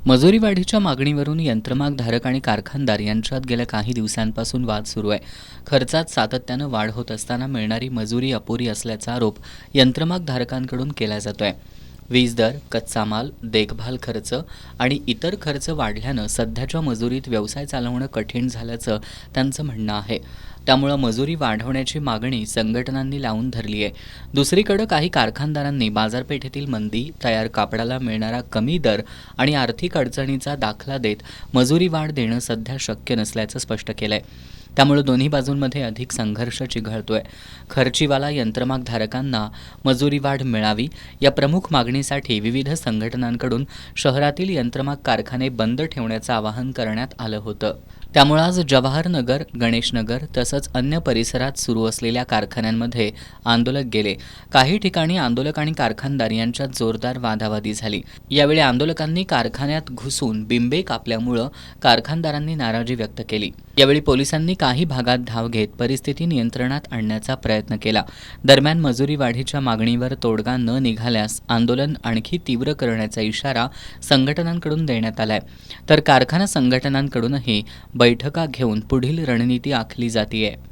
मजुरी वाढीच्या मागणीवरून यंत्रमागधारक आणि कारखानदार यांच्यात गेल्या काही दिवसांपासून वाद सुरू आहे. खर्चात सातत्यानं वाढ होत असताना मिळणारी मजुरी अपुरी असल्याचा आरोप यंत्रमागधारकांकडून केला जातोय. वीज दर, कच्चा माल, देखभाल खर्च आणि इतर खर्च वाढल्यानं सध्याच्या मजुरीत व्यवसाय चालवणं कठीण झाल्याचं त्यांचं म्हणणं आहे. त्यामुळे मजुरी वाढवण्याची मागणी संघटनांनी लावून धरली आहे. दुसरीकडे काही कारखानदारांनी बाजारपेठेतील मंदी, तयार कापडाला मिळणारा कमी दर आणि आर्थिक अडचणीचा दाखला देत मजुरी वाढ देणं सध्या शक्य नसल्याचं स्पष्ट केलंय. त्यामुळे दोन्ही बाजूंमध्ये अधिक संघर्ष चिघळतोय. खर्चीवाला यंत्रमागधारकांना मजुरी वाढ मिळावी या प्रमुख मागणीसाठी विविध संघटनांकडून शहरातील यंत्रमाग कारखाने बंद ठेवण्याचं आवाहन करण्यात आलं होतं. त्यामुळे आज जवाहरनगर, गणेशनगर तसंच अन्य परिसरात सुरू असलेल्या कारखान्यांमध्ये आंदोलक गेले. काही ठिकाणी आंदोलक आणि कारखानदार यांच्यात जोरदार वादावादी झाली. यावेळी आंदोलकांनी कारखान्यात घुसून बिंबे कापल्यामुळं कारखानदारांनी नाराजी व्यक्त केली. यावेळी पोलिसांनी काही भागात धाव घेत परिस्थिती नियंत्रणात आणण्याचा प्रयत्न केला. दरम्यान मजुरी वाढीच्या मागणीवर तोडगा न निघाल्यास आंदोलन आणखी तीव्र करण्याचा इशारा संघटनांकडून देण्यात आलाय. तर कारखाना संघटनांकडूनही बैठका घेऊन पुढील रणनीती आखली जातीये.